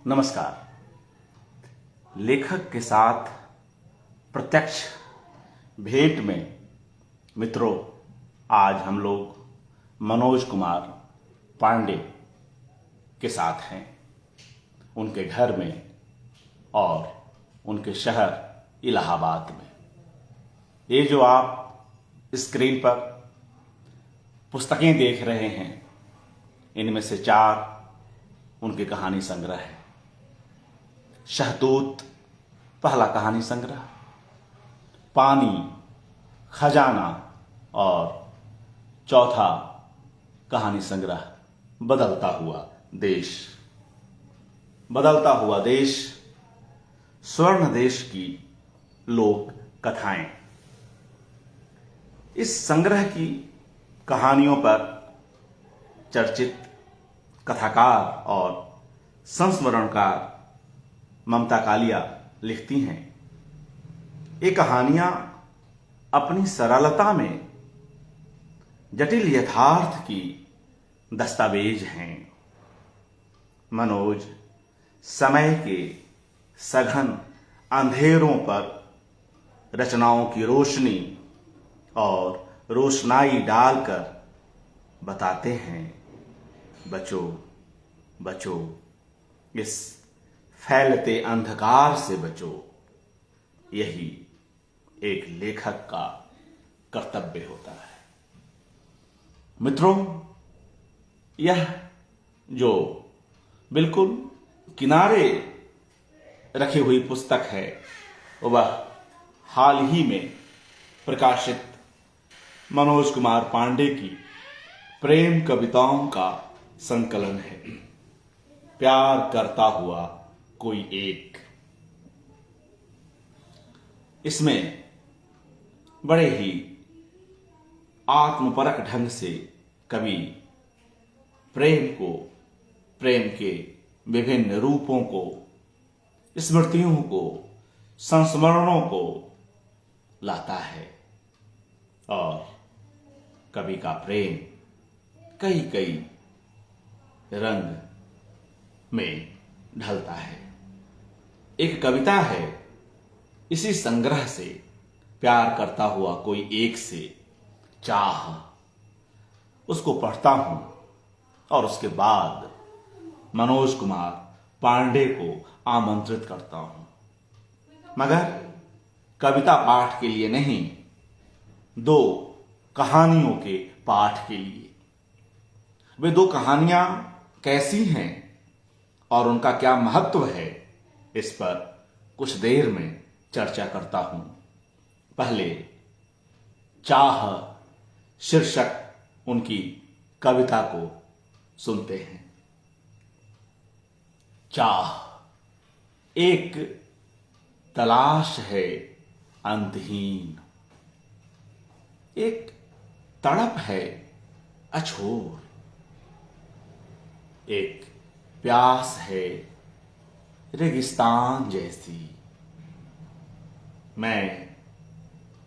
नमस्कार। लेखक के साथ प्रत्यक्ष भेंट में मित्रों, आज हम लोग मनोज कुमार पांडे के साथ हैं, उनके घर में और उनके शहर इलाहाबाद में। ये जो आप स्क्रीन पर पुस्तकें देख रहे हैं, इनमें से 4 उनके कहानी संग्रह है। शहतूत पहला कहानी संग्रह, पानी, खजाना और चौथा कहानी संग्रह बदलता हुआ देश। बदलता हुआ देश, स्वर्ण देश की लोक कथाएं। इस संग्रह की कहानियों पर चर्चित कथाकार और संस्मरणकार ममता कालिया लिखती हैं, ये कहानियां अपनी सरलता में जटिल यथार्थ की दस्तावेज हैं। मनोज समय के सघन अंधेरों पर रचनाओं की रोशनी और रोशनाई डालकर बताते हैं, बचो बचो, इस फैलते अंधकार से बचो। यही एक लेखक का कर्तव्य होता है। मित्रों, यह जो बिल्कुल किनारे रखी हुई पुस्तक है, वह हाल ही में प्रकाशित मनोज कुमार पांडे की प्रेम कविताओं का संकलन है। प्यार करता हुआ कोई एक। इसमें बड़े ही आत्मपरक ढंग से कवि प्रेम को, प्रेम के विभिन्न रूपों को, स्मृतियों को, संस्मरणों को लाता है और कवि का प्रेम कई कई रंग में ढलता है। एक कविता है इसी संग्रह से, प्यार करता हुआ कोई एक से, चाह। उसको पढ़ता हूं और उसके बाद मनोज कुमार पांडे को आमंत्रित करता हूं, मगर कविता पाठ के लिए नहीं, 2 कहानियों के पाठ के लिए। वे 2 कहानियां कैसी हैं और उनका क्या महत्व है, इस पर कुछ देर में चर्चा करता हूं। पहले चाह शीर्षक उनकी कविता को सुनते हैं। चाह एक तलाश है अंतहीन, एक तड़प है अछोर, एक प्यास है रेगिस्तान जैसी। मैं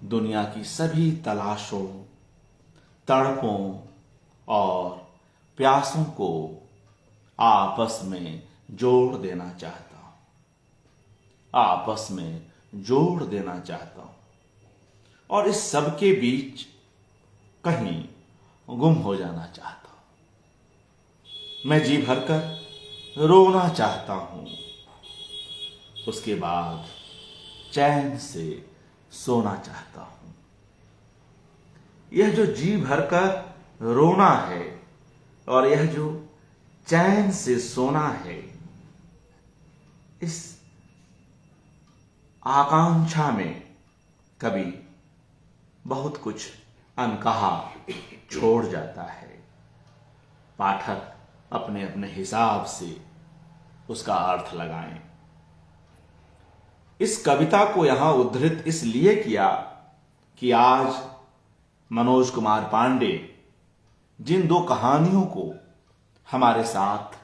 दुनिया की सभी तलाशों, तड़पों और प्यासों को आपस में जोड़ देना चाहता हूं, आपस में जोड़ देना चाहता हूं और इस सब के बीच कहीं गुम हो जाना चाहता हूं। मैं जी भरकर रोना चाहता हूं, उसके बाद चैन से सोना चाहता हूं। यह जो जी भरकर रोना है और यह जो चैन से सोना है, इस आकांक्षा में कभी बहुत कुछ अनकहा छोड़ जाता है। पाठक अपने अपने हिसाब से उसका अर्थ लगाएं। इस कविता को यहां उद्धृत इसलिए किया कि आज मनोज कुमार पांडे जिन 2 कहानियों को हमारे साथ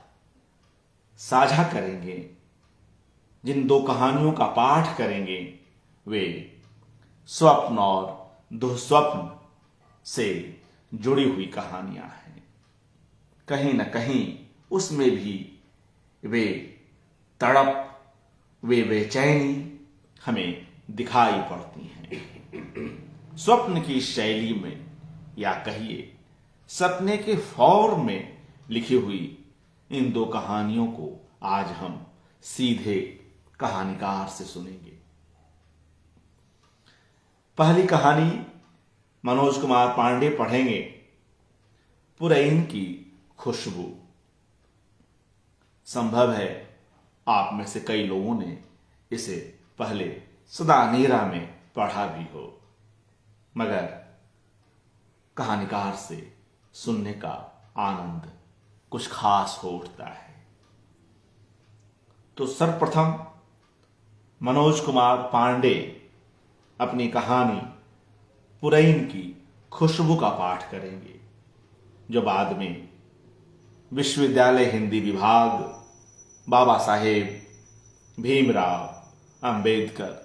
साझा करेंगे, जिन 2 कहानियों का पाठ करेंगे, वे स्वप्न और दुःस्वप्न से जुड़ी हुई कहानियां हैं। कहीं न कहीं उसमें भी वे तड़प, वे बेचैनी हमें दिखाई पड़ती हैं। स्वप्न की शैली में या कहिए सपने के फॉर्म में लिखी हुई इन दो कहानियों को आज हम सीधे कहानीकार से सुनेंगे। पहली कहानी मनोज कुमार पांडे पढ़ेंगे, पुरैन की खुशबू। संभव है आप में से कई लोगों ने इसे पहले सदा अंधेरा में पढ़ा भी हो, मगर कहानीकार से सुनने का आनंद कुछ खास हो उठता है। तो सर्वप्रथम मनोज कुमार पांडे अपनी कहानी पुरैन की खुशबू का पाठ करेंगे, जो बाद में विश्वविद्यालय हिंदी विभाग, बाबा साहेब भीमराव अंबेडकर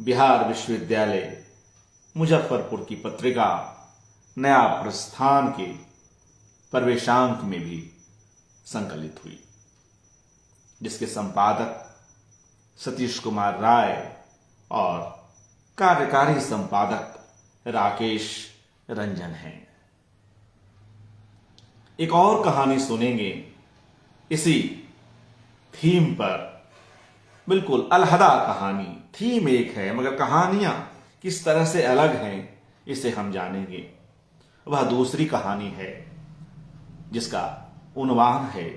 बिहार विश्वविद्यालय मुजफ्फरपुर की पत्रिका नया प्रस्थान के प्रवेशांक में भी संकलित हुई, जिसके संपादक सतीश कुमार राय और कार्यकारी संपादक राकेश रंजन हैं। एक और कहानी सुनेंगे इसी थीम पर, बिल्कुल अलहदा कहानी। थीम एक है मगर कहानियां किस तरह से अलग हैं इसे हम जानेंगे। वह दूसरी कहानी है जिसका उन्वान है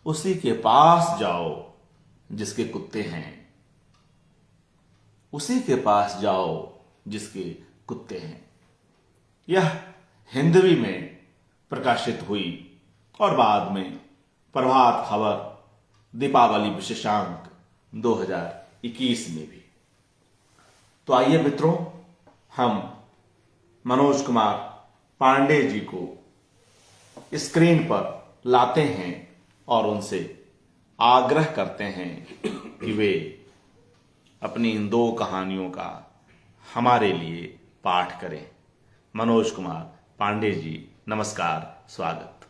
उसी के पास जाओ जिसके कुत्ते हैं। उसी के पास जाओ जिसके कुत्ते हैं। यह हिंदवी में प्रकाशित हुई और बाद में प्रभात खबर दीपावली विशेषांक 2021 में भी। तो आइए मित्रों, हम मनोज कुमार पांडे जी को स्क्रीन पर लाते हैं और उनसे आग्रह करते हैं कि वे अपनी इन दो कहानियों का हमारे लिए पाठ करें। मनोज कुमार पांडे जी, नमस्कार, स्वागत।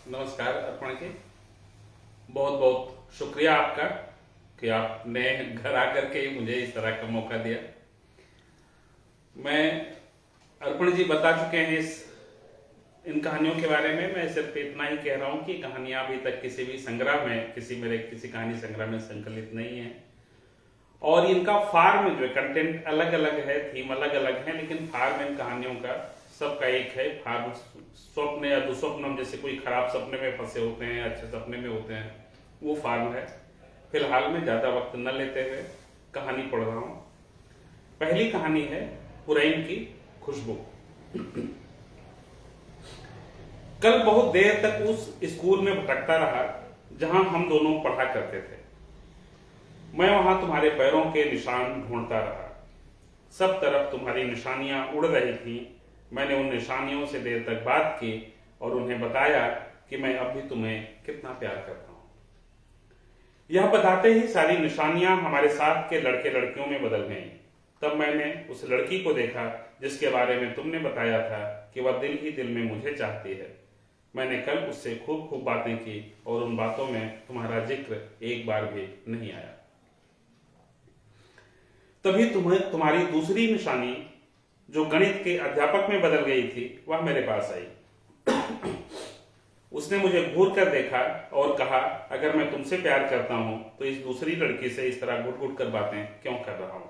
नमस्कार अर्पण जी, बहुत बहुत शुक्रिया आपका कि आपने घर आकर के मुझे इस तरह का मौका दिया। मैं अर्पण जी बता चुके हैं इन कहानियों के बारे में। मैं सिर्फ इतना ही कह रहा हूं कि कहानियां अभी तक किसी भी संग्रह में, किसी कहानी संग्रह में संकलित नहीं है, और इनका फार्म जो है, कंटेंट अलग अलग है, थीम अलग अलग है, लेकिन फार्म इन कहानियों का सबका एक है। फार्म स्वप्न या दुस्वप्न, जैसे कोई खराब सपने में फंसे होते हैं, अच्छे सपने में होते हैं, वो फार्म है। फिलहाल में ज्यादा वक्त न लेते हुए कहानी पढ़ रहा हूं। पहली कहानी है पुरैन की खुशबू। कल बहुत देर तक उस स्कूल में भटकता रहा जहां हम दोनों पढ़ा करते थे। मैं वहां तुम्हारे पैरों के निशान ढूंढता रहा। सब तरफ तुम्हारी निशानियां उड़ रही थीं। मैंने उन निशानियों से देर तक बात की और उन्हें बताया कि मैं अब भी तुम्हें कितना प्यार करता हूं। यह बताते ही सारी निशानियां हमारे साथ के लड़के लड़कियों में बदल गईं। तब मैंने उस लड़की को देखा जिसके बारे में तुमने बताया था कि वह दिल ही दिल में मुझे चाहती है। मैंने कल उससे खूब खूब बातें की और उन बातों में तुम्हारा जिक्र एक बार भी नहीं आया। तभी तुम्हारी दूसरी निशानी, जो गणित के अध्यापक में बदल गई थी, वह मेरे पास आई। उसने मुझे घूर कर देखा और कहा, अगर मैं तुमसे प्यार करता हूं तो इस दूसरी लड़की से इस तरह घुट घुट कर बातें क्यों कर रहा हूं?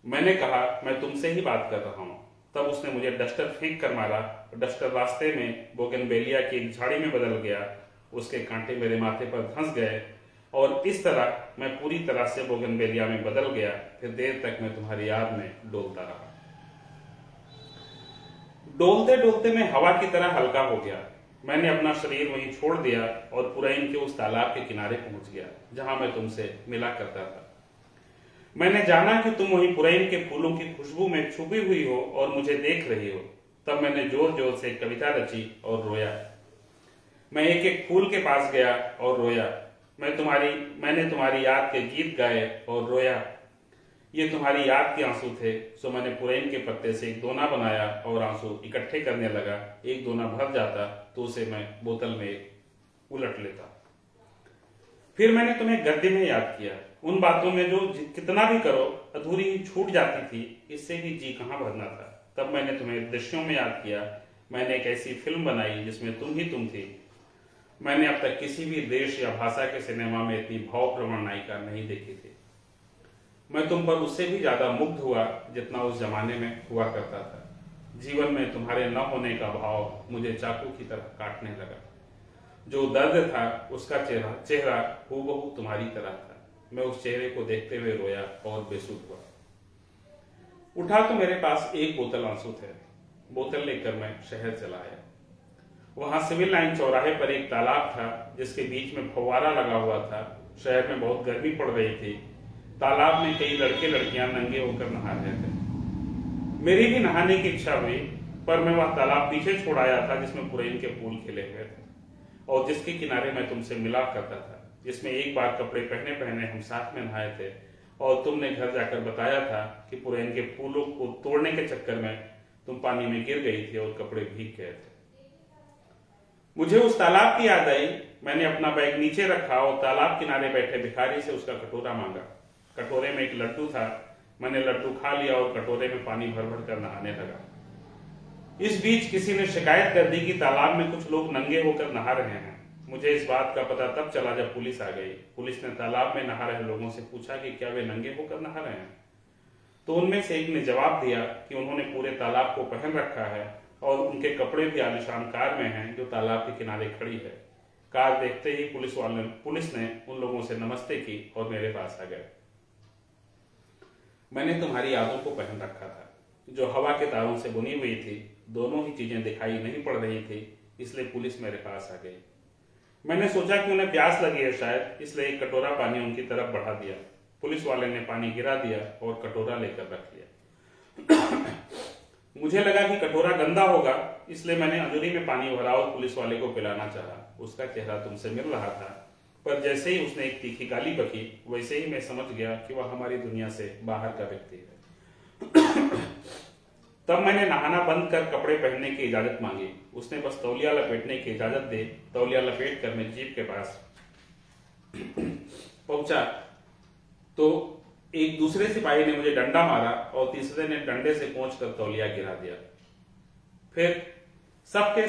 मैंने कहा, मैं तुमसे ही बात कर रहा हूं। तब उसने मुझे डस्टर फेंक कर मारा। डस्टर रास्ते में बोगनवेलिया की एक झाड़ी में बदल गया। उसके कांटे मेरे माथे पर धंस गए और इस तरह मैं पूरी तरह से बोगनवेलिया में बदल गया। फिर देर तक मैं तुम्हारी याद में डोलता रहा। डोलते डोलते मैं हवा की तरह हल्का हो गया। मैंने अपना शरीर वहीं छोड़ दिया और पुरैन के उस तालाब के किनारे पहुंच गया जहां मैं तुमसे मिला करता था। मैंने जाना कि तुम वहीं पुरैन के फूलों की खुशबू में छुपी हुई हो और मुझे देख रही हो। तब मैंने जोर जोर से एक कविता रची और रोया। मैं एक एक फूल के पास गया और रोया। मैंने तुम्हारी याद के गीत गाए और रोया। ये तुम्हारी याद के आंसू थे, सो मैंने पुरैन के पत्ते से एक दोना बनाया और आंसू इकट्ठे करने लगा। एक दोना भर जाता तो उसे मैं बोतल में उलट लेता। फिर मैंने तुम्हें गद्य में याद किया, उन बातों में जो कितना भी करो अधूरी ही छूट जाती थी, इससे भी जी कहाँ भरना था। तब मैंने तुम्हें दृश्यों में याद किया। मैंने एक ऐसी फिल्म बनाई जिसमें तुम ही तुम थी। मैंने अब तक किसी भी देश या भाषा के सिनेमा में इतनी भावप्रवण नायिका नहीं देखी थी। मैं तुम पर उससे भी ज्यादा मुग्ध हुआ जितना उस जमाने में हुआ करता था। जीवन में तुम्हारे न होने का भाव मुझे चाकू की तरह काटने लगा। जो दर्द था उसका चेहरा हूबहू तुम्हारी तरह था। मैं उस चेहरे को देखते हुए रोया और बेसुध हुआ। उठा तो मेरे पास एक बोतल आंसू थे। बोतल लेकर मैं शहर चला आया। वहां सिविल लाइन चौराहे पर एक तालाब था जिसके बीच में फव्वारा लगा हुआ था। शहर में बहुत गर्मी पड़ रही थी। तालाब में कई लड़के लड़कियां नंगे होकर नहा रहे थे। मेरी भी नहाने की इच्छा हुई, पर मैं वह तालाब पीछे छोड़ आया था जिसमें पुरैन के फूल खिले हुए थे और जिसके किनारे मैं तुमसे मिला करता था, जिसमें एक बार कपड़े पहने पहने हम साथ में नहाए थे और तुमने घर जाकर बताया था कि पुरैन के फूलों को तोड़ने के चक्कर में तुम पानी में गिर गई थी और कपड़े भीग गए थे। मुझे उस तालाब की याद आई। मैंने अपना बैग नीचे रखा और तालाब किनारे बैठे भिखारी से उसका कटोरा मांगा। कटोरे में एक लड्डू था। मैंने लड्डू खा लिया और कटोरे में पानी भर भर कर नहाने लगा। इस बीच किसी ने शिकायत कर दी कि तालाब में कुछ लोग नंगे होकर नहा रहे हैं। मुझे इस बात का पता तब चला जब पुलिस आ गई। पुलिस ने तालाब में नहा रहे लोगों से पूछा कि क्या वे नंगे होकर नहा रहे हैं, तो उनमें से एक ने जवाब दिया कि उन्होंने पूरे तालाब को पहन रखा है और उनके कपड़े भी आलीशान कार में हैं जो तालाब के किनारे खड़ी है। कार देखते ही पुलिस ने उन लोगों से नमस्ते की और मेरे पास आ गए। मैंने तुम्हारी यादों को पहन रखा था जो हवा के तारों से बुनी हुई थी। दोनों ही चीजें दिखाई नहीं पड़ रही थी, इसलिए पुलिस मेरे पास आ गई। मैंने सोचा कि उन्हें प्यास लगी है शायद, इसलिए एक कटोरा पानी उनकी तरफ बढ़ा दिया। पुलिस वाले ने पानी गिरा दिया और कटोरा लेकर रख लिया। मुझे लगा कि कटोरा गंदा होगा, इसलिए मैंने अंजलि में पानी भरा और पुलिस वाले को पिलाना चाहा। उसका चेहरा तुमसे मिल रहा था, पर जैसे ही उसने एक तीखी गाली बकी, वैसे ही मैं समझ गया कि वह हमारी दुनिया से बाहर का व्यक्ति है। तब मैंने नहाना बंद कर कपड़े पहनने की इजाजत मांगी। उसने बस तौलिया लपेटने की इजाजत दे। तौलिया लपेट कर मैं जीप के पास पहुंचा तो एक दूसरे सिपाही ने मुझे डंडा मारा और तीसरे ने डंडे से पोंछ कर तौलिया गिरा दिया। फिर सबके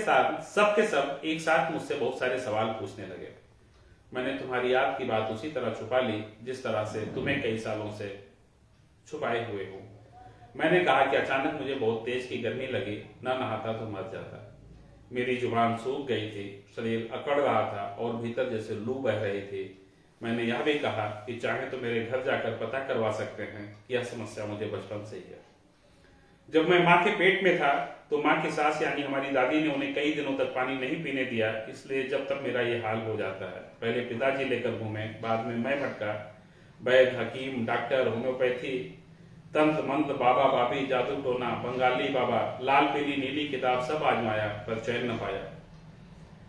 सब एक साथ मुझसे बहुत सारे सवाल पूछने लगे। मैंने तुम्हारी याद की बात उसी तरह छुपा ली जिस तरह से तुम्हें कई सालों से छुपाए हुए हो। मैंने कहा कि अचानक मुझे बहुत तेज की गर्मी लगी, ना नहाता तो मर जाता। मेरी जुबान सूख गई थी, शरीर अकड़ रहा था और भीतर जैसे लू बह रही थी। मैंने यह भी कहा कि चाहे तो मेरे घर जाकर पता करवा सकते हैं कि यह समस्या मुझे बचपन से ही है। जब मैं माँ के पेट में था तो माँ की सास यानी हमारी दादी ने उन्हें कई दिनों तक पानी नहीं पीने दिया, इसलिए जब तक मेरा ये हाल हो जाता है। पहले पिताजी लेकर घूमे, बाद में मैं भटका। वैद्य, हकीम, डॉक्टर, होम्योपैथी, तंत्र मंत्र, बाबा बाबी, जादू टोना, बंगाली बाबा, लाल पीली नीली किताब सब आजमाया, पर चैन न पाया।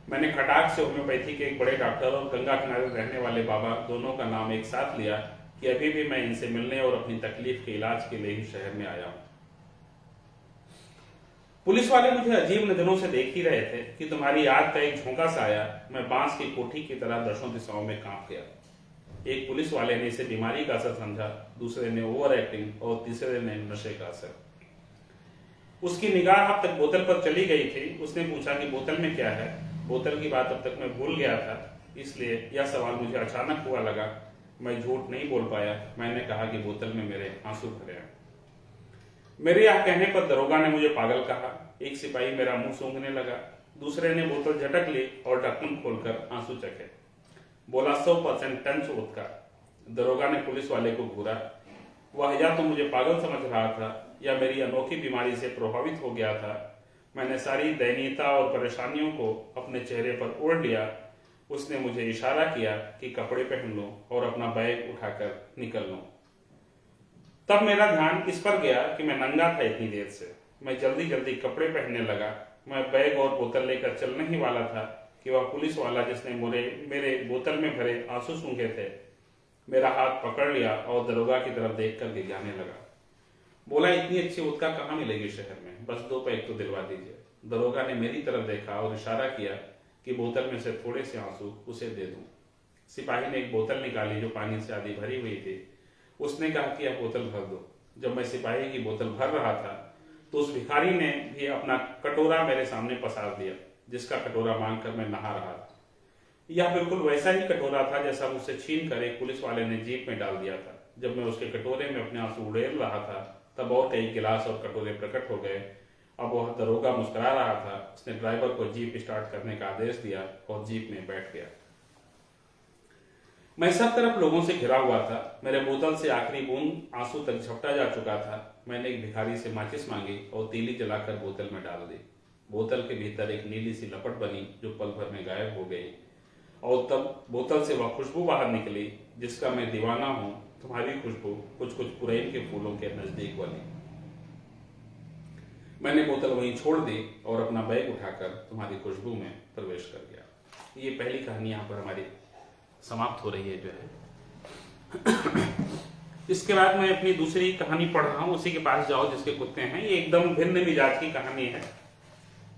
मैंने खटाक से होम्योपैथी के एक बड़े डॉक्टर और गंगा किनारे रहने वाले बाबा दोनों का नाम एक साथ लिया कि अभी भी मैं इनसे मिलने और अपनी तकलीफ के इलाज के लिए ही शहर में आया हूं। पुलिस वाले मुझे अजीब नजरों से देख ही रहे थे कि तुम्हारी याद का एक झोंका सा आया। मैं बांस की कोठी की तरह दसों दिशाओं में कांप गया। एक पुलिस वाले ने इसे बीमारी का असर समझा, दूसरे ने ओवर एक्टिंग और तीसरे ने नशे का असर। उसकी निगाह अब तक बोतल पर चली गई थी। उसने पूछा कि बोतल में क्या है। बोतल की बात अब तक मैं भूल गया था, इसलिए यह सवाल मुझे अचानक हुआ लगा। मैं झूठ नहीं बोल पाया। मैंने कहा कि बोतल में मेरे आंसू भरे हैं। मेरे यह कहने पर दरोगा ने मुझे पागल कहा। एक सिपाही मेरा मुंह सूंघने लगा। दूसरे ने बोतल झटक ली और ढक्कन खोलकर आंसू चखे। बोला 100% टंच वोदका। दरोगा ने पुलिस वाले को घूरा। वह या तो मुझे पागल समझ रहा था या मेरी अनोखी बीमारी से प्रभावित हो गया था। मैंने सारी दयनीयता और परेशानियों को अपने चेहरे पर ओढ़ लिया। उसने मुझे इशारा किया कि कपड़े पहन लो और अपना बैग उठाकर निकल लो। तब मेरा ध्यान इस पर गया कि मैं नंगा था इतनी देर से। मैं जल्दी जल्दी कपड़े पहनने लगा। मैं बैग और बोतल लेकर चलने ही वाला था कि वह पुलिस वाला जिसने मेरे बोतल में भरे आंसू सूंघे थे, मेरा हाथ पकड़ लिया और दरोगा की तरफ देखकर गिड़गिड़ाने लगा। बोला, इतनी अच्छी वोदका कहाँ मिलेगी शहर में, बस 2 पैक तो दिलवा दीजिए। दरोगा ने मेरी तरफ देखा और इशारा किया कि बोतल में से थोड़े से आंसू उसे दे दूं। सिपाही ने एक बोतल निकाली जो पानी से आधी भरी हुई थी। उसने कहा कि यह बोतल भर दो। जब मैं सिपाही की बोतल भर रहा था तो उस भिखारी ने भी अपना कटोरा मेरे सामने पसार दिया, जिसका कटोरा मांगकर मैं नहा रहा था। यह बिल्कुल वैसा ही कटोरा था जैसा मुझसे छीन कर एक पुलिस वाले ने जीप में डाल दिया था। जब मैं उसके कटोरे में अपने आंसू उड़ेल रहा था तब और कई गिलास और कटोरे प्रकट हो गए। अब वह दरोगा मुस्कुरा रहा था। उसने ड्राइवर को जीप स्टार्ट करने का आदेश दिया और जीप में बैठ गया। मैं सब तरफ लोगों से घिरा हुआ था। मेरे बोतल से आखिरी बूंद आंसू तक झपटा जा चुका था। मैंने एक भिखारी से माचिस मांगी और तीली जलाकर बोतल में डाल दी। बोतल के भीतर एक नीली सी लपट बनी जो पल भर में गायब हो गई और तब बोतल से वह खुशबू बाहर निकली जिसका मैं दीवाना हूं, तुम्हारी खुशबू, कुछ कुछ पुरैन के फूलों के नजदीक वाली। मैंने बोतल वहीं छोड़ दी और अपना बैग उठाकर तुम्हारी खुशबू में प्रवेश कर गया। ये पहली कहानी यहाँ पर हमारी समाप्त हो रही है जो है। इसके बाद मैं अपनी दूसरी कहानी पढ़ रहा हूं, उसी के पास जाओ जिसके कुत्ते हैं। ये एकदम भिन्न मिजाज की कहानी है।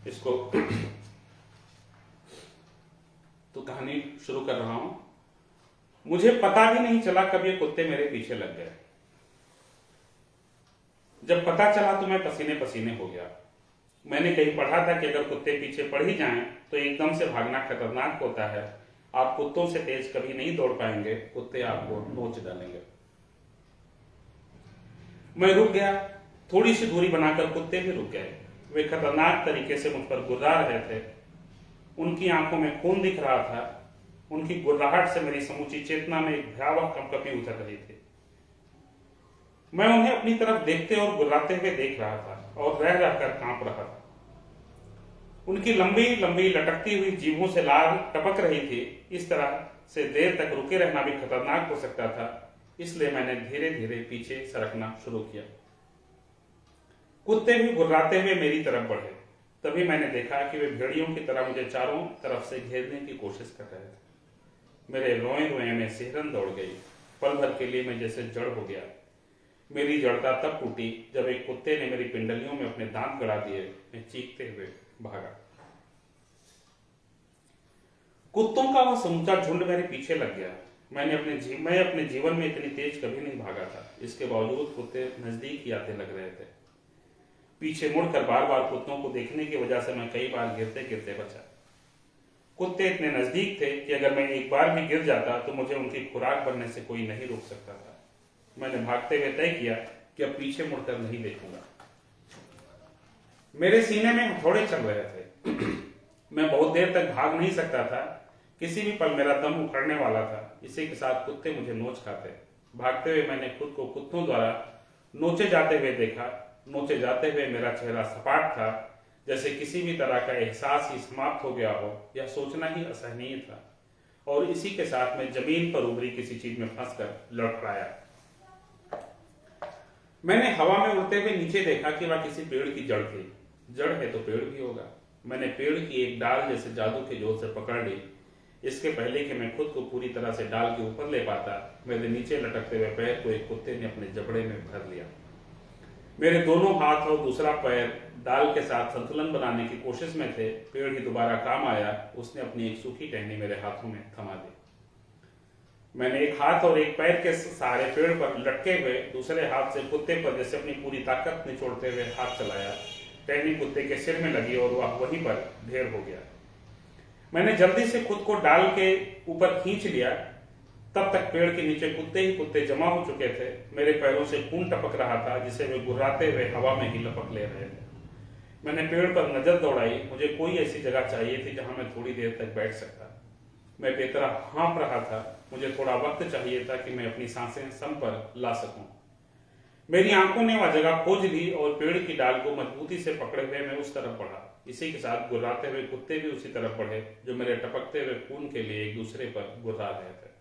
इसको तो कहानी शुरू कर रहा हूं। मुझे पता भी नहीं चला कब ये कुत्ते मेरे पीछे लग गए। जब पता चला तो मैं पसीने पसीने हो गया। मैंने कहीं पढ़ा था कि अगर कुत्ते पीछे पड़ ही जाएं तो एकदम से भागना खतरनाक होता है। आप कुत्तों से तेज कभी नहीं दौड़ पाएंगे, कुत्ते आपको नोच डालेंगे। मैं रुक गया। थोड़ी सी दूरी बनाकर कुत्ते भी रुक गए। वे खतरनाक तरीके से मुझ पर गुर्रा रहे थे। उनकी आंखों में खून दिख रहा था। उनकी गुर्राहट से मेरी समूची चेतना में एक भयावह कंपकपी उतर रही थी। मैं उन्हें अपनी तरफ देखते और गुर्राते हुए देख रहा था और रह रहकर कांप रहा था। उनकी लंबी लंबी लटकती हुई जीभों से लार टपक रही थी। इस तरह से देर तक रुके रहना भी खतरनाक हो सकता था, इसलिए मैंने धीरे धीरे पीछे सरकना शुरू किया। कुत्ते भी गुर्राते हुए मेरी तरफ बढ़े। तभी मैंने देखा कि वे भेड़ियों की तरह मुझे चारों तरफ से घेरने की कोशिश कर रहे थे। मेरे रोए रोए में सिहरन दौड़ गई। पल भर के लिए मैं जैसे जड़ हो गया। मेरी जड़ता तब टूटी जब एक कुत्ते ने मेरी पिंडलियों में अपने दांत गड़ा दिए। मैं चीखते हुए भागा। कुत्तों का वह समूचा झुंड मेरे पीछे लग गया। मैं अपने जीवन में इतनी तेज कभी नहीं भागा था। इसके बावजूद कुत्ते नजदीक ही आते लग रहे थे। पीछे मुड़कर बार बार कुत्तों को देखने की वजह से मैं कई बार गिरते गिरते बचा। कुत्ते इतने नजदीक थे कि अगर मैं एक बार भी गिर जाता तो मुझे उनकी खुराक बनने से कोई नहीं रोक सकता था। मैंने भागते हुए तय किया कि अब पीछे मुड़कर नहीं देखूंगा। मेरे सीने में हथौड़े चल रहे थे। मैं बहुत देर तक भाग नहीं सकता था। किसी भी पल मेरा दम उखड़ने वाला था। इसी के साथ कुत्ते मुझे नोच खाते। भागते हुए मैंने खुद को कुत्तों द्वारा नोचे जाते हुए देखा। नोचे जाते हुए मेरा चेहरा सपाट था, जैसे किसी भी तरह का एहसास ही समाप्त हो गया हो। यह सोचना ही असहनीय था। और इसी के साथ मैं जमीन पर उभरी किसी चीज में फंसकर लड़खड़ाया। मैंने हवा में उड़ते हुए नीचे देखा कि वह किसी पेड़ की जड़ थी। जड़ है तो पेड़ भी होगा। मैंने पेड़ की एक डाल जैसे जादू के जोर से पकड़ ली। इसके पहले कि मैं खुद को पूरी तरह से डाल के ऊपर ले पाता, मेरे नीचे लटकते हुए पैर को एक कुत्ते ने अपने जबड़े में भर लिया। मेरे दोनों हाथ और दूसरा पैर डाल के साथ संतुलन बनाने की कोशिश में थे। पेड़ ही दोबारा काम आया। उसने अपनी एक सूखी टहनी मेरे हाथों में थमा दी। मैंने एक हाथ और एक पैर के सहारे पेड़ पर लटके हुए दूसरे हाथ से कुत्ते पर जैसे अपनी पूरी ताकत निचोड़ते हुए हाथ चलाया। टहनी कुत्ते के सिर में लगी और वह वहीं पर ढेर हो गया। मैंने जल्दी से खुद को डाल के ऊपर खींच लिया। तब तक पेड़ के नीचे कुत्ते ही कुत्ते जमा हो चुके थे। मेरे पैरों से खून टपक रहा था जिसे वे गुर्राते हुए हवा में ही लपक ले रहे थे। मैंने पेड़ पर नजर दौड़ाई। मुझे कोई ऐसी जगह चाहिए थी जहां मैं थोड़ी देर तक बैठ सकता। मैं बेतरह हाँफ रहा था। मुझे थोड़ा वक्त चाहिए था कि मैं अपनी सांसें सम पर ला सकूं। मेरी आंखों ने वह जगह खोज ली और पेड़ की डाल को मजबूती से पकड़े हुए मैं उस तरफ बढ़ा। इसी के साथ गुर्राते हुए कुत्ते भी उसी तरफ बढ़े जो मेरे टपकते हुए खून के लिए एक दूसरे पर गुर्रा रहे थे।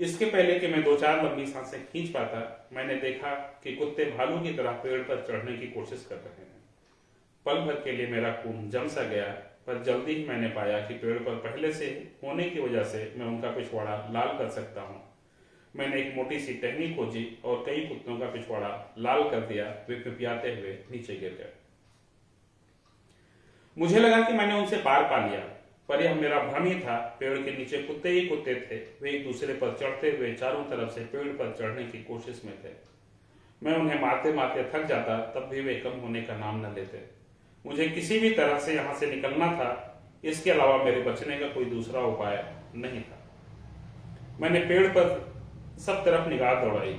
इसके पहले कि मैं दो चार लंबी सांसें खींच पाता, मैंने देखा कि कुत्ते भालू की तरह पेड़ पर चढ़ने की कोशिश कर रहे हैं। पल भर के लिए मेरा खून जम सा गया, पर जल्दी ही मैंने पाया कि पेड़ पर पहले से होने की वजह से मैं उनका पिछवाड़ा लाल कर सकता हूँ। मैंने एक मोटी सी टहनी खोजी और कई कुत्तों का पिछवाड़ा लाल कर दिया। वे पिपियाते हुए नीचे गिर गए। मुझे लगा कि मैंने उनसे पार पा लिया। पर यह मेरा भ्रम ही था। पेड़ के नीचे कुत्ते ही कुत्ते थे। वे एक दूसरे पर चढ़ते हुए चारों तरफ से पेड़ पर चढ़ने की कोशिश में थे। मैं उन्हें मारते मारते थक जाता, तब भी वे कम होने का नाम न लेते। मुझे किसी भी तरह से यहां से निकलना था, इसके अलावा मेरे बचने का कोई दूसरा उपाय नहीं था। मैंने पेड़ पर सब तरफ निगाह दौड़ाई।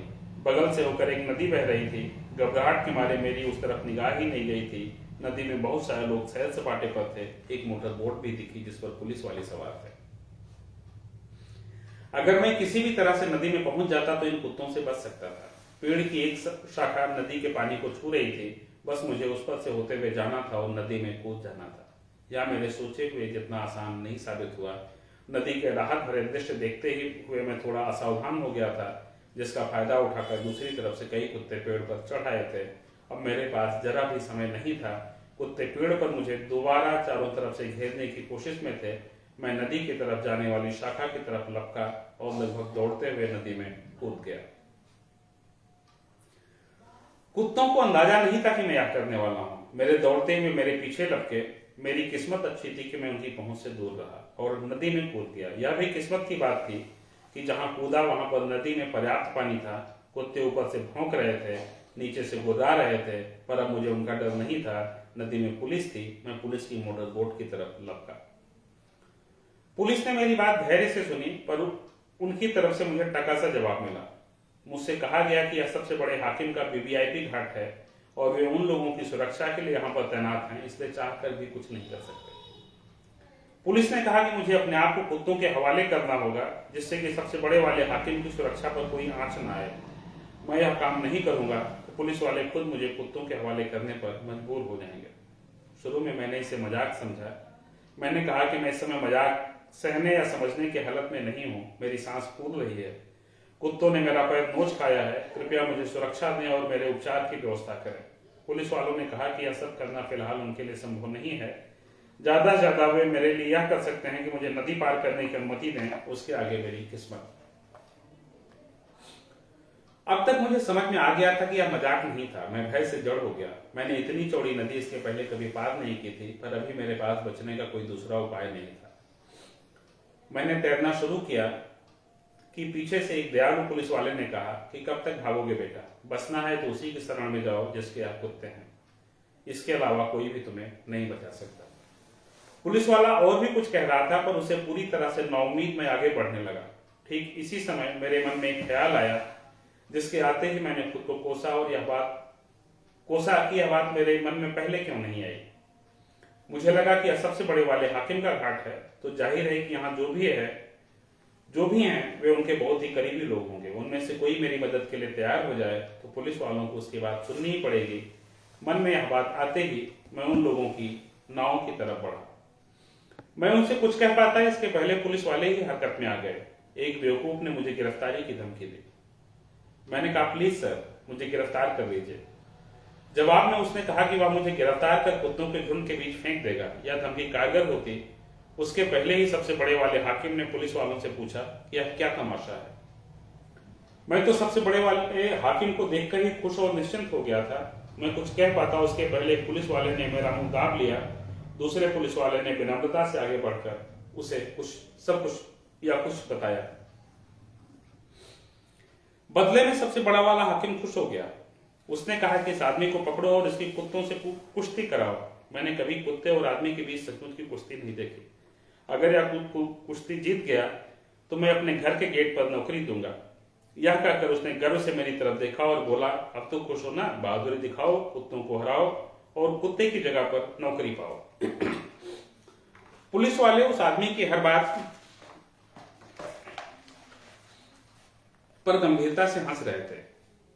बगल से होकर एक नदी बह रही थी। घबराहट के मारे मेरी उस तरफ निगाह ही नहीं गई थी। नदी में बहुत सारे लोग सैर सपाटे पर थे। एक मोटर बोट भी दिखी जिस पर पुलिस वाले सवार थे। अगर मैं किसी भी तरह से नदी में पहुंच जाता तो इन कुत्तों से बच सकता था। पेड़ की एक शाखा नदी के पानी को छू रही थी। बस मुझे उस पर से होते हुए जाना था और नदी में कूद जाना था। यह मेरे सोचे हुए जितना आसान नहीं साबित हुआ। नदी के राहत भरे दृश्य देखते ही हुए मैं थोड़ा असावधान हो गया था, जिसका फायदा उठाकर दूसरी तरफ से कई कुत्ते पेड़ पर चढ़ आए थे। अब मेरे पास जरा भी समय नहीं था। कुत्ते पेड़ पर मुझे दोबारा चारों तरफ से घेरने की कोशिश में थे। मैं नदी की तरफ जाने वाली शाखा की तरफ लपका और लगभग दौड़ते हुए नदी में कूद गया। कुत्तों को अंदाजा नहीं था कि मैं यह करने वाला हूं। मेरे दौड़ते हुए मेरे पीछे लपके। मेरी किस्मत अच्छी थी कि मैं उनकी पहुंच से दूर रहा और नदी में कूद गया। यह भी किस्मत की बात थी कि जहां कूदा वहां पर नदी में पर्याप्त पानी था। कुत्ते ऊपर से भौंक रहे थे, नीचे से गुर्रा रहे थे, पर अब मुझे उनका डर नहीं था। नदी में पुलिस थी। मैं पुलिस की मोटर बोट की तरफ लपका। पुलिस ने मेरी बात धैर्य से सुनी, पर उनकी तरफ से मुझे टका सा जवाब मिला। मुझसे कहा गया कि यह सबसे बड़े हाकिम का वीवीआईपी घाट है और वे उन लोगों की सुरक्षा के लिए यहाँ पर तैनात हैं, इसलिए चाहकर भी कुछ नहीं कर सकते। पुलिस ने कहा कि मुझे अपने आप को कुत्तों के हवाले करना होगा, जिससे कि सबसे बड़े वाले हाकिम की सुरक्षा पर कोई आंच न आए। मैं यह काम नहीं करूंगा तो पुलिस वाले खुद मुझे कुत्तों के हवाले करने पर मजबूर हो जाएंगे। शुरू में मैंने इसे मजाक समझा। मैंने कहा कि मैं इस समय मजाक सहने या समझने की हालत में नहीं हूं। मेरी सांस फूल रही है। कुत्तों ने मेरा पैर नोच खाया है। कृपया मुझे सुरक्षा दें और मेरे उपचार की व्यवस्था करें। पुलिस वालों ने कहा कि यह सब करना फिलहाल उनके लिए संभव नहीं है। ज्यादा से ज्यादा वे मेरे लिए यह कर सकते हैं कि मुझे नदी पार करने की अनुमति दें, उसके आगे मेरी किस्मत। अब तक मुझे समझ में आ गया था कि यह मजाक नहीं था। मैं भय से जड़ हो गया। मैंने इतनी चौड़ी नदी इसके पहले कभी पार नहीं की थी, पर अभी मेरे पास बचने का कोई दूसरा उपाय नहीं था। मैंने तैरना शुरू किया कि पीछे से एक दयालु पुलिस वाले ने कहा कि कब तक भागोगे बेटा, बचना है तो उसी की शरण में जाओ जिसके आप कुत्ते हैं। इसके अलावा कोई भी तुम्हें नहीं बचा सकता। पुलिस वाला और भी कुछ कह रहा था, पर उसे पूरी तरह से नाउम्मीद मैं आगे बढ़ने लगा। ठीक इसी समय मेरे मन में एक ख्याल आया, जिसके आते ही मैंने खुद को कोसा और यह बात मेरे मन में पहले क्यों नहीं आई। मुझे लगा कि यह सबसे बड़े वाले हाकिम का घाट है, तो जाहिर है कि यहाँ जो भी हैं वे उनके बहुत ही करीबी लोग होंगे। उनमें से कोई मेरी मदद के लिए तैयार हो जाए तो पुलिस वालों को उसकी बात सुननी ही पड़ेगी। मन में यह बात आते ही मैं उन लोगों की नाव की तरफ बढ़ा। मैं उनसे कुछ कह पाता, इसके पहले पुलिस वाले ही हरकत में आ गए। एक बेवकूफ ने मुझे गिरफ्तारी की धमकी दी। मैंने कहा प्लीज सर, मुझे गिरफ्तार कर लीजिए। जवाब में उसने कहा कि वह मुझे गिरफ्तार कर कुत्तों के झुंड के बीच फेंक देगा। यह धमकी कारगर होती उसके पहले ही सबसे बड़े वाले हाकिम ने पुलिस वालों से पूछा कि यह क्या तमाशा है। मैं तो सबसे बड़े वाले हाकिम को देखकर ही खुश और निश्चिंत हो गया था। मैं कुछ कह पाता उसके पहले पुलिस वाले ने मेरा मुंह दाब लिया। दूसरे पुलिस वाले ने विनम्रता से आगे बढ़कर उसे कुछ बताया। बदले में सबसे बड़ा वाला हाकिम खुश हो गया। उसने कहा कि इस आदमी को पकड़ो और इसकी कुत्तों से कुश्ती कराओ। मैंने कभी कुत्ते और आदमी के बीच सचमुच की कुश्ती नहीं देखी। अगर यह कुश्ती जीत गया तो मैं अपने घर के गेट पर नौकरी दूंगा। यह कहकर उसने गर्व से मेरी तरफ देखा और बोला, अब तो खुश हो ना, बहादुरी दिखाओ, कुत्तों को हराओ और कुत्ते की जगह पर नौकरी पाओ। पुलिस वाले उस आदमी की हर बात पर गंभीरता से हंस रहे थे।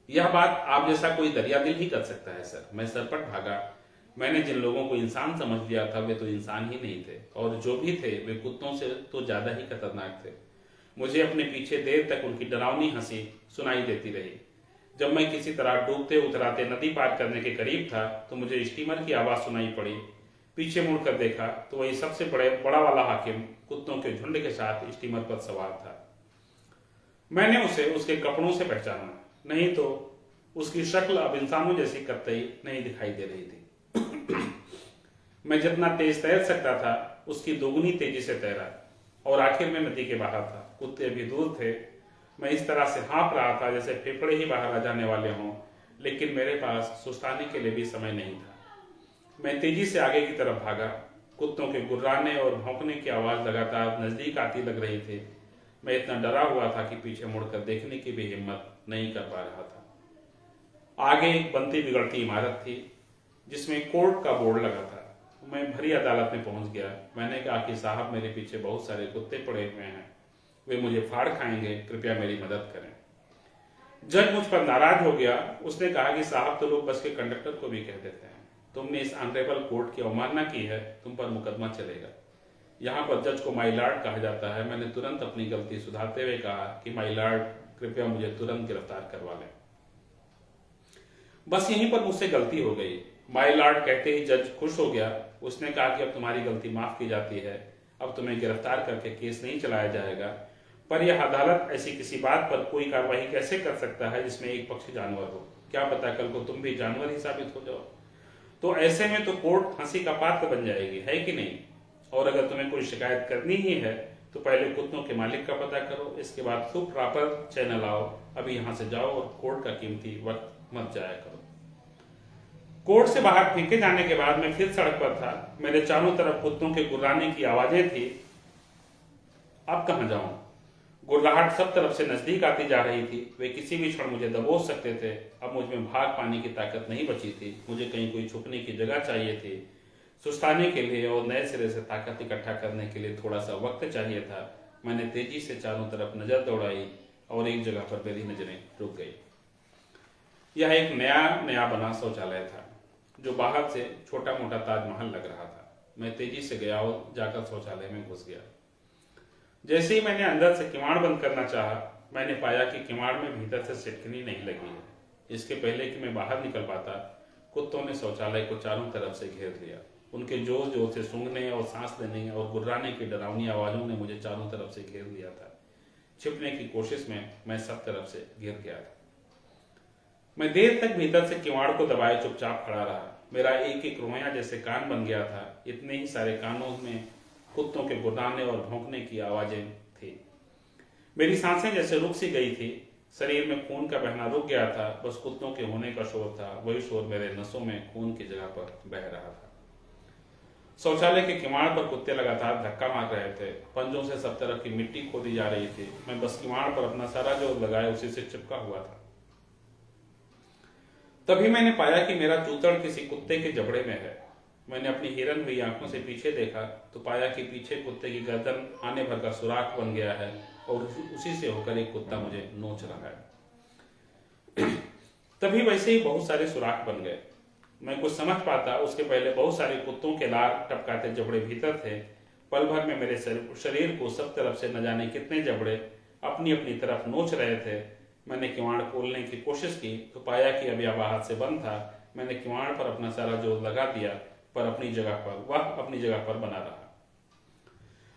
यह बात आप जैसा कोई दरिया दिल ही कर सकता है सर। मैं सरपट भागा। मैंने जिन लोगों को इंसान समझ लिया था वे तो इंसान ही नहीं थे, और जो भी थे वे कुत्तों से तो ज्यादा ही खतरनाक थे। मुझे अपने पीछे देर तक उनकी डरावनी हंसी सुनाई देती रही। जब मैं किसी तरह डूबते उतराते नदी पार करने के करीब था तो मुझे स्टीमर की आवाज सुनाई पड़ी। पीछे मुड़कर देखा तो वही सबसे बड़ा वाला हाकिम कुत्तों के झुंड के साथ स्टीमर पर सवार था। मैंने उसे उसके कपड़ों से पहचाना, नहीं तो उसकी शक्ल अब इंसानों जैसी कतई नहीं दिखाई दे रही थी। मैं जितना तेज तैर सकता था उसकी दोगुनी तेजी से तैरा और आखिर में नदी के बाहर था। कुत्ते अभी दूर थे। मैं इस तरह से हाँफ रहा था जैसे फेफड़े ही बाहर आ जाने वाले हों, लेकिन मेरे पास सुस्ताने के लिए भी समय नहीं था। मैं तेजी से आगे की तरफ भागा। कुत्तों के गुर्राने और भौंकने की आवाज लगातार नजदीक आती लग रही थी। मैं इतना डरा हुआ था कि पीछे मुड़कर देखने की भी हिम्मत नहीं कर पा रहा था। आगे एक बनती बिगड़ती इमारत थी जिसमें कोर्ट का बोर्ड लगा था। मैं भरी अदालत में पहुंच गया। मैंने कहा कि साहब, मेरे पीछे बहुत सारे कुत्ते पड़े हुए हैं, वे मुझे फाड़ खाएंगे, कृपया मेरी मदद करें। जज मुझ पर नाराज हो गया। उसने कहा कि साहब, तो लोग बस के कंडक्टर को भी कह देते हैं, तुमने इस ऑनरेबल कोर्ट की अवमानना की है, तुम पर मुकदमा चलेगा। यहाँ पर जज को माई लॉर्ड कहा जाता है। मैंने तुरंत अपनी गलती सुधारते हुए कहा कि माई लॉर्ड, कृपया मुझे तुरंत गिरफ्तार करवा लें। बस यहीं पर मुझसे गलती हो गई। माई लॉर्ड कहते ही जज खुश हो गया। उसने कहा कि अब तुम्हारी गलती माफ की जाती है, अब तुम्हें गिरफ्तार करके केस नहीं चलाया जाएगा। पर यह अदालत ऐसी किसी बात पर कोई कार्रवाई कैसे कर सकता है जिसमें एक पक्ष जानवर हो? क्या पता कल को तुम भी जानवर ही साबित हो जाओ। तो ऐसे में तो कोर्ट हंसी का पात्र बन जाएगी, है कि नहीं? और अगर तुम्हें कोई शिकायत करनी ही है तो पहले कुत्तों के मालिक का पता करो, इसके बाद खूब प्रॉपर चैनल आओ। अभी यहां से जाओ और कोर्ट का कीमती वक्त मत जाया करो। कोर्ट से बाहर फेंके जाने के बाद मैं फिर सड़क पर था। मेरे चारों तरफ कुत्तों के गुर्राने की आवाजें थी। अब कहां जाऊं? गुर्राहट सब तरफ से नजदीक आती जा रही थी। वे किसी भी क्षण मुझे दबोच सकते थे। अब मुझ में भाग पाने की ताकत नहीं बची थी। मुझे कहीं कोई छुपने की जगह चाहिए थी। सुस्ताने के लिए और नए सिरे से ताकत इकट्ठा करने के लिए थोड़ा सा वक्त चाहिए था। मैंने तेजी से चारों तरफ नजर दौड़ाई और एक जगह पर मेरी नजरें रुक गई। यह एक नया नया बना शौचालय था जो बाहर से छोटा मोटा ताजमहल लग रहा था। मैं तेजी से गया और जाकर शौचालय में घुस गया। जैसे ही मैंने अंदर से किवाड़ बंद करना चाहा, मैंने पाया कि किवाड़ में भीतर से सिटकनी नहीं लगी है। इसके पहले कि मैं बाहर निकल पाता, कुत्तों ने शौचालय को चारों तरफ से घेर लिया। उनके जोर जोर से सूंघने और सांस लेने और गुर्राने की डरावनी आवाजों ने मुझे चारों तरफ से घेर लिया था। छिपने की कोशिश में मैं सब तरफ से घिर गया था। मैं देर तक भीतर से किवाड़ को दबाए चुपचाप खड़ा रहा। मेरा एक एक रोया जैसे कान बन गया था। इतने ही सारे कानों में कुत्तों के गुर्राने और भौंकने की आवाजें थी। मेरी सांसें जैसे रुक सी गई थी। शरीर में खून का बहना रुक गया था। बस कुत्तों के होने का शोर था। वही शोर मेरे नसों में खून की जगह पर बह रहा था। शौचालय के किवाड़ पर कुत्ते लगातार धक्का मार रहे थे। पंजों से सब तरफ की मिट्टी खोदी जा रही थी। मैं बस किवाड़ पर अपना सारा जोर लगाए उसी से चिपका हुआ था। तभी मैंने पाया कि मेरा चूतड़ किसी कुत्ते के जबड़े में है। मैंने अपनी हिरन हुई आंखों से पीछे देखा तो पाया कि पीछे कुत्ते की गर्दन आने भर का सुराख बन गया है और उसी से होकर एक कुत्ता मुझे नोच रहा है। तभी वैसे ही बहुत सारे सुराख बन गए। मैं कुछ समझ पाता उसके पहले बहुत सारे कुत्तों के लार टपकाते जबड़े भीतर थे। पल भर में मेरे शरीर को सब तरफ से न जाने कितने जबड़े अपनी अपनी तरफ नोच रहे थे। मैंने किवाड़ खोलने की कोशिश की तो पाया कि अब यह बाहर से बंद था। मैंने किवाड़ पर अपना सारा जोर लगा दिया पर वह अपनी जगह पर बना रहा।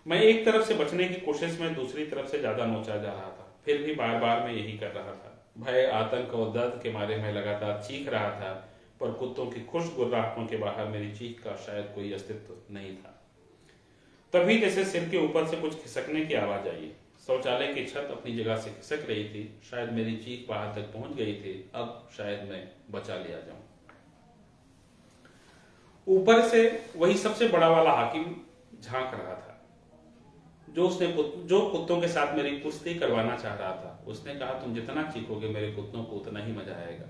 मैं एक तरफ से बचने की कोशिश में दूसरी तरफ से ज्यादा नोचा जा रहा था। फिर भी बार बार मैं यही कर रहा था। भय, आतंक और दर्द के मारे मैं लगातार चीख रहा था पर कुत्तों की खुश गुर्राहटों के बाहर मेरी चीख का शायद कोई अस्तित्व नहीं था। तभी जैसे सिर के ऊपर से कुछ खिसकने की आवाज आई। शौचालय की छत अपनी जगह से खिसक रही थी। शायद मेरी चीख बाहर तक पहुंच गई थी। अब शायद मैं बचा लिया जाऊं। ऊपर से वही सबसे बड़ा वाला हाकिम झांक रहा था जो कुत्तों के साथ मेरी कुश्ती करवाना चाह रहा था। उसने कहा, तुम जितना चीखोगे मेरे कुत्तों को उतना ही मजा आएगा।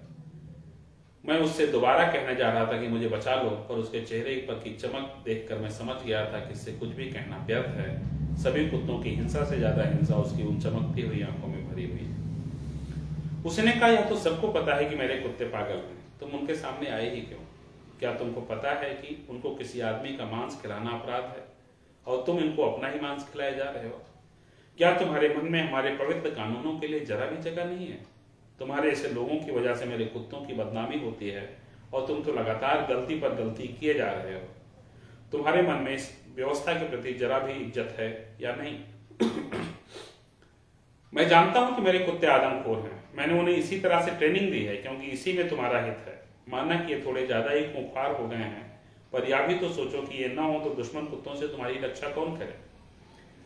मैं उससे दोबारा कहने जा रहा था कि मुझे बचा लो, पर उसके चेहरे पर की चमक देखकर मैं समझ गया था कि इससे कुछ भी कहना व्यर्थ है। सभी कुत्तों की हिंसा से ज्यादा हिंसा उसकी उन चमकती हुई आंखों में भरी हुई है। उसने कहा, यह तो सबको पता है कि मेरे कुत्ते पागल हैं, तुम उनके सामने आए ही क्यों? क्या तुमको पता है कि उनको किसी आदमी का मांस खिलाना अपराध है और तुम इनको अपना ही मांस खिलाए जा रहे हो? क्या तुम्हारे मन में हमारे पवित्र कानूनों के लिए जरा भी जगह नहीं है? तुम्हारे ऐसे लोगों की वजह से मेरे कुत्तों की बदनामी होती है और तुम तो लगातार गलती पर गलती किए जा रहे हो। तुम्हारे मन में इस व्यवस्था के प्रति जरा भी इज्जत है या नहीं? मैं जानता हूं कि मेरे कुत्ते आदमखोर हैं। मैंने उन्हें इसी तरह से ट्रेनिंग दी है क्योंकि इसी में तुम्हारा हित है। माना कि ये थोड़े ज्यादा ही खूंखार हो गए हैं पर यह भी तो सोचो कि ये ना हो तो दुश्मन कुत्तों से तुम्हारी रक्षा कौन करे।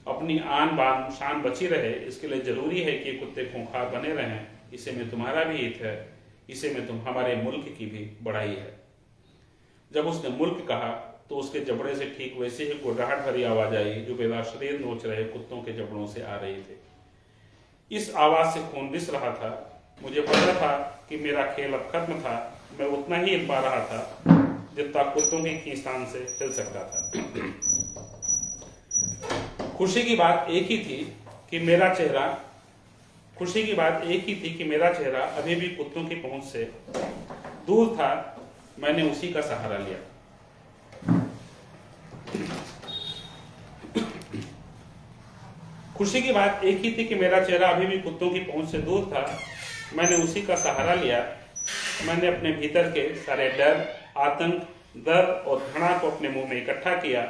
अपनी आन बान शान बची रहे, इसके लिए जरूरी है कि ये कुत्ते खूंखार बने रहें। इसे में तुम्हारा भी हित है, इसे में तुम हमारे मुल्क की भी बढ़ाई है। जब उसने मुल्क कहा तो उसके जबड़े से ठीक वैसे ही गुर्राहट भरी आवाज आई जो बेदार शरीर नोच रहे कुत्तों के जबड़ों से आ रही थी। इस आवाज से खून रिस रहा था। मुझे पता था कि मेरा खेल अब खत्म था। मैं उतना ही हिल पा रहा था जितना कुत्तों की खींचतान से हिल सकता था। खुशी की बात एक ही थी कि मेरा चेहरा अभी भी कुत्तों की पहुंच से दूर था। मैंने उसी का सहारा लिया। खुशी की बात एक ही थी कि मेरा चेहरा अभी भी कुत्तों की पहुंच से दूर था। मैंने उसी का सहारा लिया। मैंने अपने भीतर के सारे डर, आतंक, दर्द और घृणा को अपने मुंह में इकट्ठा किया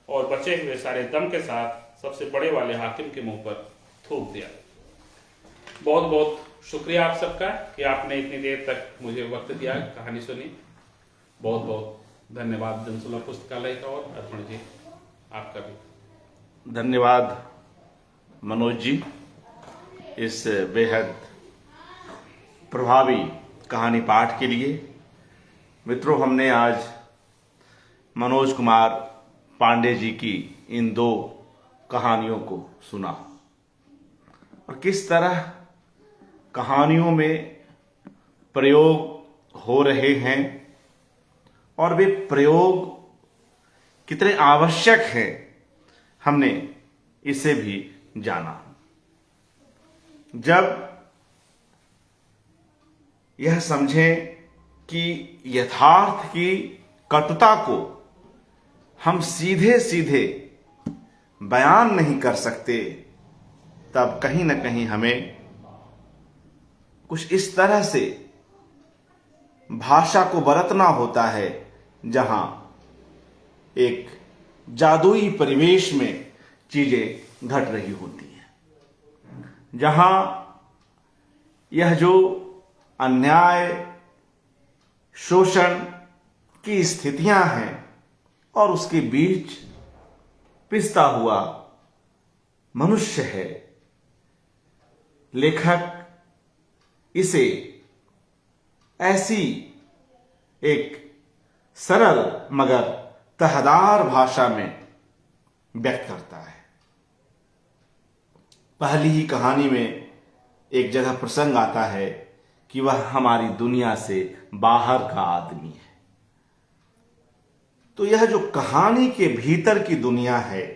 और बचे हुए सारे दम के साथ सबसे बड़े वाले हाकिम के मुंह पर थूक दिया। बहुत बहुत शुक्रिया आप सबका कि आपने इतनी देर तक मुझे वक्त दिया, कहानी सुनी। बहुत बहुत धन्यवाद जनसुलभ पुस्तकालय का और अर्पण जी आपका भी धन्यवाद मनोज जी, इस बेहद प्रभावी कहानी पाठ के लिए। मित्रों, हमने आज मनोज कुमार पांडे जी की इन 2 कहानियों को सुना और किस तरह कहानियों में प्रयोग हो रहे हैं और वे प्रयोग कितने आवश्यक हैं, हमने इसे भी जाना। जब यह समझें कि यथार्थ की कटुता को हम सीधे सीधे बयान नहीं कर सकते, तब कहीं ना कहीं हमें कुछ इस तरह से भाषा को बरतना होता है जहां एक जादुई परिवेश में चीजें घट रही होती हैं, जहां यह जो अन्याय, शोषण की स्थितियां हैं और उसके बीच पिसता हुआ मनुष्य है। लेखक इसे ऐसी एक सरल मगर तहदार भाषा में व्यक्त करता है। पहली ही कहानी में एक जगह प्रसंग आता है कि वह हमारी दुनिया से बाहर का आदमी है। तो यह जो कहानी के भीतर की दुनिया है,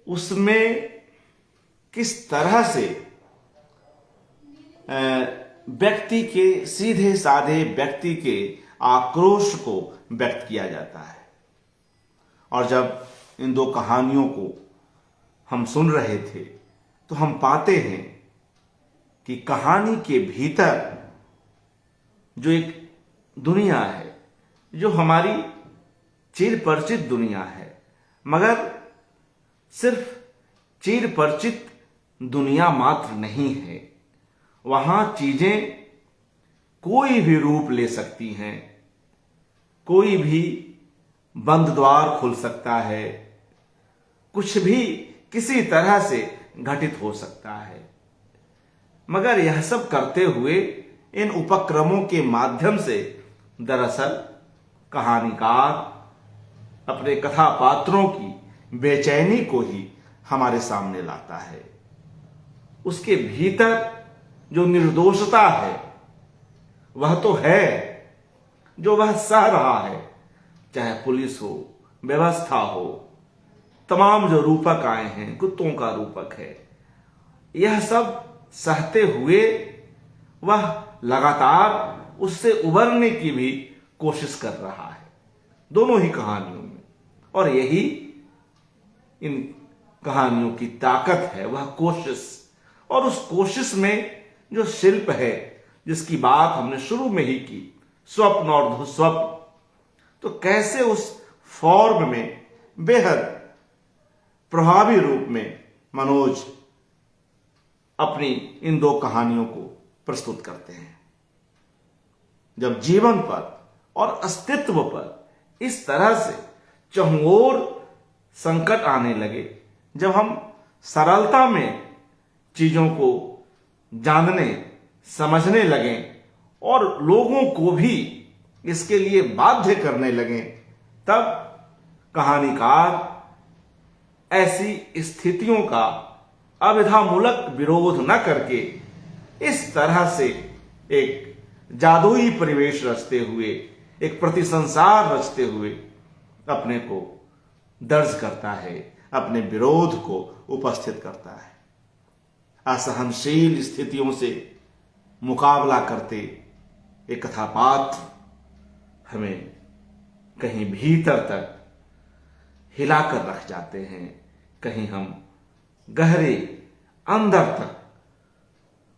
उसमें किस तरह से व्यक्ति के, सीधे साधे व्यक्ति के आक्रोश को व्यक्त किया जाता है। और जब इन 2 कहानियों को हम सुन रहे थे तो हम पाते हैं कि कहानी के भीतर जो एक दुनिया है, जो हमारी चिर परिचित दुनिया है, मगर सिर्फ चिर परिचित दुनिया मात्र नहीं है। वहां चीजें कोई भी रूप ले सकती हैं, कोई भी बंद द्वार खुल सकता है, कुछ भी किसी तरह से घटित हो सकता है। मगर यह सब करते हुए इन उपक्रमों के माध्यम से दरअसल कहानीकार अपने कथा पात्रों की बेचैनी को ही हमारे सामने लाता है। उसके भीतर जो निर्दोषता है वह तो है, जो वह सह रहा है, चाहे पुलिस हो, व्यवस्था हो, तमाम जो रूपक आए हैं, कुत्तों का रूपक है, यह सब सहते हुए वह लगातार उससे उबरने की भी कोशिश कर रहा है, दोनों ही कहानियों में। और यही इन कहानियों की ताकत है, वह कोशिश। और उस कोशिश में जो शिल्प है, जिसकी बात हमने शुरू में ही की, स्वप्न और दुस्वप्न, तो कैसे उस फॉर्म में बेहद प्रभावी रूप में मनोज अपनी इन 2 कहानियों को प्रस्तुत करते हैं। जब जीवन पर और अस्तित्व पर इस तरह से चहुओर संकट आने लगे, जब हम सरलता में चीजों को जानने समझने लगे और लोगों को भी इसके लिए बाध्य करने लगे, तब कहानीकार ऐसी स्थितियों का अविधामूलक विरोध न करके इस तरह से एक जादुई परिवेश रचते हुए, एक प्रतिसंसार रचते हुए अपने को दर्ज करता है, अपने विरोध को उपस्थित करता है। असहनशील स्थितियों से मुकाबला करते एक कथापात्र हमें कहीं भीतर तक हिलाकर रख जाते हैं, कहीं हम गहरे अंदर तक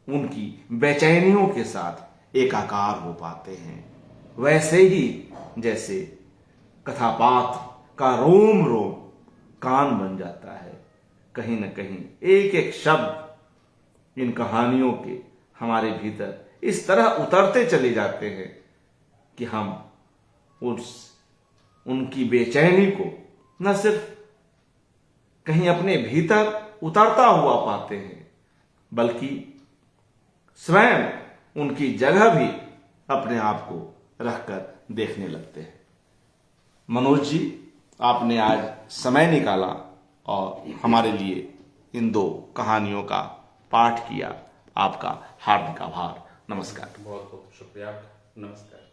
उनकी बेचैनियों के साथ एकाकार हो पाते हैं। वैसे ही जैसे कथापात्र का रोम रोम कान बन जाता है, कहीं न कहीं एक एक शब्द इन कहानियों के हमारे भीतर इस तरह उतरते चले जाते हैं कि हम उनकी बेचैनी को न सिर्फ कहीं अपने भीतर उतरता हुआ पाते हैं, बल्कि स्वयं उनकी जगह भी अपने आप को रखकर देखने लगते हैं। मनोज जी, आपने आज समय निकाला और हमारे लिए इन 2 कहानियों का पाठ किया। आपका हार्दिक आभार। नमस्कार। बहुत बहुत शुक्रिया। नमस्कार।